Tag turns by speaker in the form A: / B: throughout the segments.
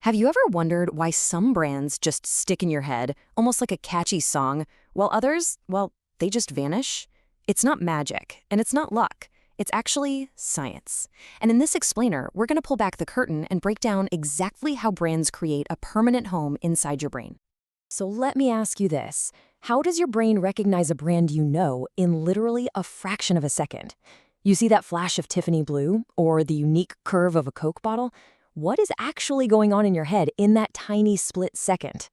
A: Have you ever wondered why some brands just stick in your head, almost like a catchy song, while others, well, they just vanish? It's not magic, and it's not luck. It's actually science. And in this explainer, we're going to pull back the curtain and break down exactly how brands create a permanent home inside your brain. So let me ask you this. How does your brain recognize a brand you know in literally a fraction of a second? You see that flash of Tiffany Blue or the unique curve of a Coke bottle? What is actually going on in your head in that tiny split second?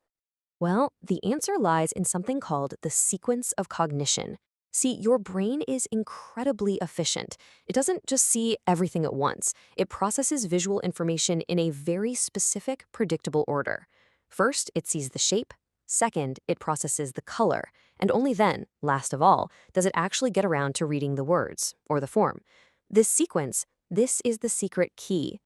A: Well, the answer lies in something called the sequence of cognition. See, your brain is incredibly efficient. It doesn't just see everything at once. It processes visual information in a very specific, predictable order. First, it sees the shape. Second, it processes the color. And only then, last of all, does it actually get around to reading the words, or the form. This sequence, this is the secret key.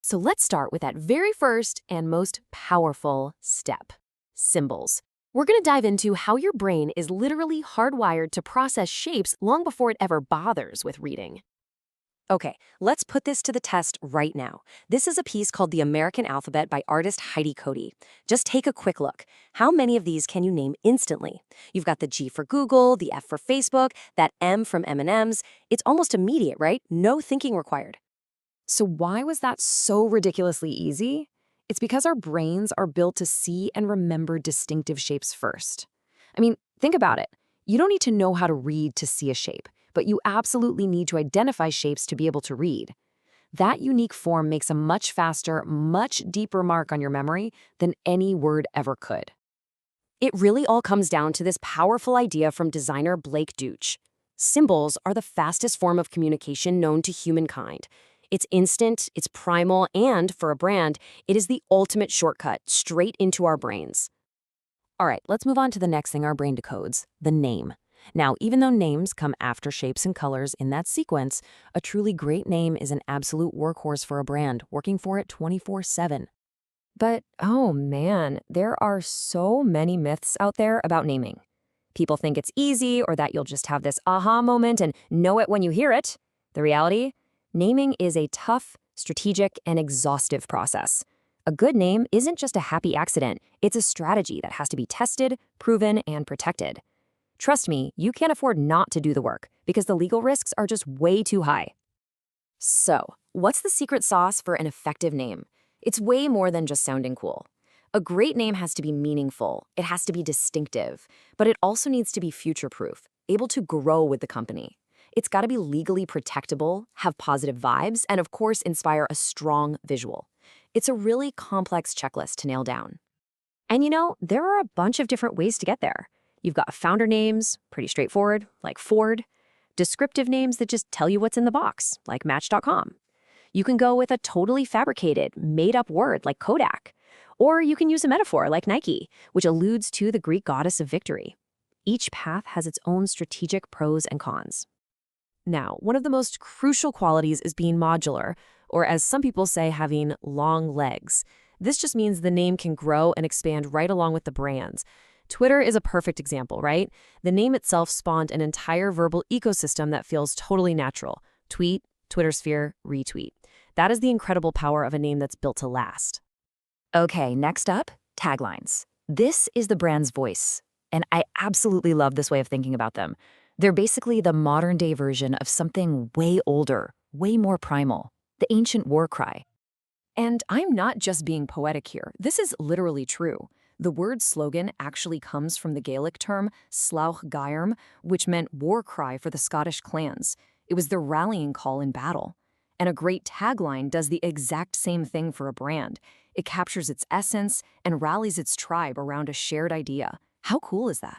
A: So let's start with that very first and most powerful step, symbols. We're going to dive into how your brain is literally hardwired to process shapes long before it ever bothers with reading. Okay, let's put this to the test right now. This is a piece called The American Alphabet by artist Heidi Cody. Just take a quick look. How many of these can you name instantly? You've got the G for Google, the F for Facebook, that M from M&M's. It's almost immediate, right? No thinking required. So why was that so ridiculously easy? It's because our brains are built to see and remember distinctive shapes first. I mean, think about it. You don't need to know how to read to see a shape, but you absolutely need to identify shapes to be able to read. That unique form makes a much faster, much deeper mark on your memory than any word ever could. It really all comes down to this powerful idea from designer Blake Deutsch. Symbols are the fastest form of communication known to humankind. It's instant, it's primal, and for a brand, it is the ultimate shortcut straight into our brains. All right, let's move on to the next thing our brain decodes, the name. Now, even though names come after shapes and colors in that sequence, a truly great name is an absolute workhorse for a brand, working for it 24/7. But, oh man, there are so many myths out there about naming. People think it's easy or that you'll just have this aha moment and know it when you hear it. The reality? Naming is a tough, strategic, and exhaustive process. A good name isn't just a happy accident, it's a strategy that has to be tested, proven, and protected. Trust me, you can't afford not to do the work because the legal risks are just way too high. So, what's the secret sauce for an effective name? It's way more than just sounding cool. A great name has to be meaningful, it has to be distinctive, but it also needs to be future-proof, able to grow with the company. It's got to be legally protectable, have positive vibes, and of course inspire a strong visual. It's a really complex checklist to nail down. And you know, there are a bunch of different ways to get there. You've got founder names, pretty straightforward, like Ford. Descriptive names that just tell you what's in the box, like Match.com. You can go with a totally fabricated, made-up word like Kodak. Or you can use a metaphor like Nike, which alludes to the Greek goddess of victory. Each path has its own strategic pros and cons. Now, one of the most crucial qualities is being modular, or as some people say, having long legs. This just means the name can grow and expand right along with the brands. Twitter is a perfect example, right? The name itself spawned an entire verbal ecosystem that feels totally natural. Tweet, Twitter sphere, retweet. That is the incredible power of a name that's built to last. Okay, next up, taglines. This is the brand's voice, and I absolutely love this way of thinking about them. They're basically the modern-day version of something way older, way more primal, the ancient war cry. And I'm not just being poetic here. This is literally true. The word slogan actually comes from the Gaelic term slauch gairm, which meant war cry for the Scottish clans. It was their rallying call in battle. And a great tagline does the exact same thing for a brand. It captures its essence and rallies its tribe around a shared idea. How cool is that?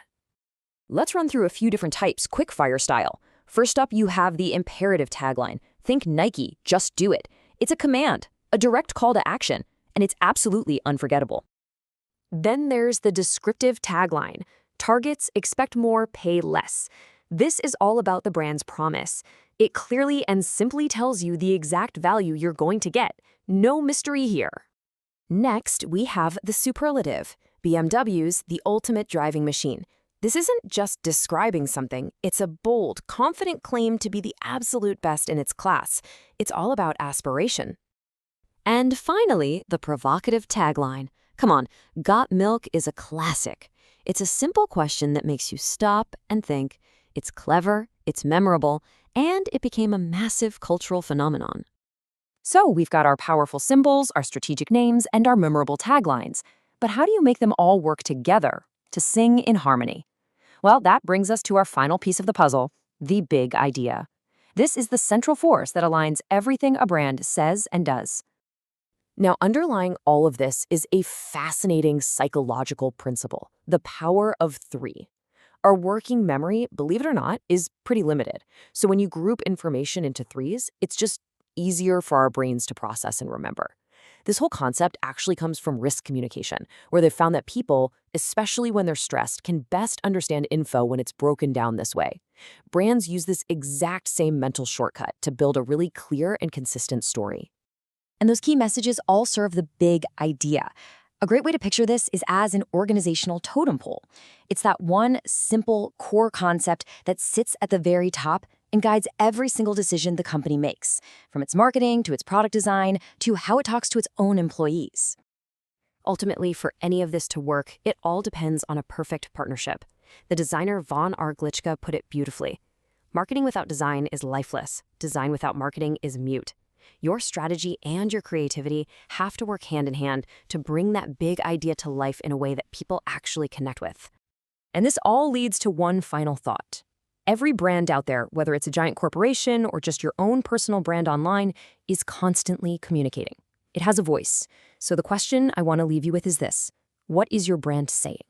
A: Let's run through a few different types, quick-fire style. First up, you have the imperative tagline. Think Nike, just do it. It's a command, a direct call to action, and it's absolutely unforgettable. Then there's the descriptive tagline. Targets, expect more, pay less. This is all about the brand's promise. It clearly and simply tells you the exact value you're going to get. No mystery here. Next, we have the superlative. BMW's the ultimate driving machine. This isn't just describing something, it's a bold, confident claim to be the absolute best in its class. It's all about aspiration. And finally, the provocative tagline. Come on, got milk is a classic. It's a simple question that makes you stop and think. It's clever, it's memorable, and it became a massive cultural phenomenon. So we've got our powerful symbols, our strategic names, and our memorable taglines. But how do you make them all work together to sing in harmony? Well, that brings us to our final piece of the puzzle, the big idea. This is the central force that aligns everything a brand says and does. Now, underlying all of this is a fascinating psychological principle, the power of three. Our working memory, believe it or not, is pretty limited. So when you group information into threes, it's just easier for our brains to process and remember. This whole concept actually comes from risk communication, where they've found that people, especially when they're stressed, can best understand info when it's broken down this way. Brands use this exact same mental shortcut to build a really clear and consistent story. And those key messages all serve the big idea. A great way to picture this is as an organizational totem pole. It's that one simple core concept that sits at the very top and guides every single decision the company makes, from its marketing to its product design to how it talks to its own employees. Ultimately, for any of this to work, it all depends on a perfect partnership. The designer Von R. Glitschka put it beautifully. Marketing without design is lifeless. Design without marketing is mute. Your strategy and your creativity have to work hand in hand to bring that big idea to life in a way that people actually connect with. And this all leads to one final thought. Every brand out there, whether it's a giant corporation or just your own personal brand online, is constantly communicating. It has a voice. So the question I want to leave you with is this: what is your brand saying?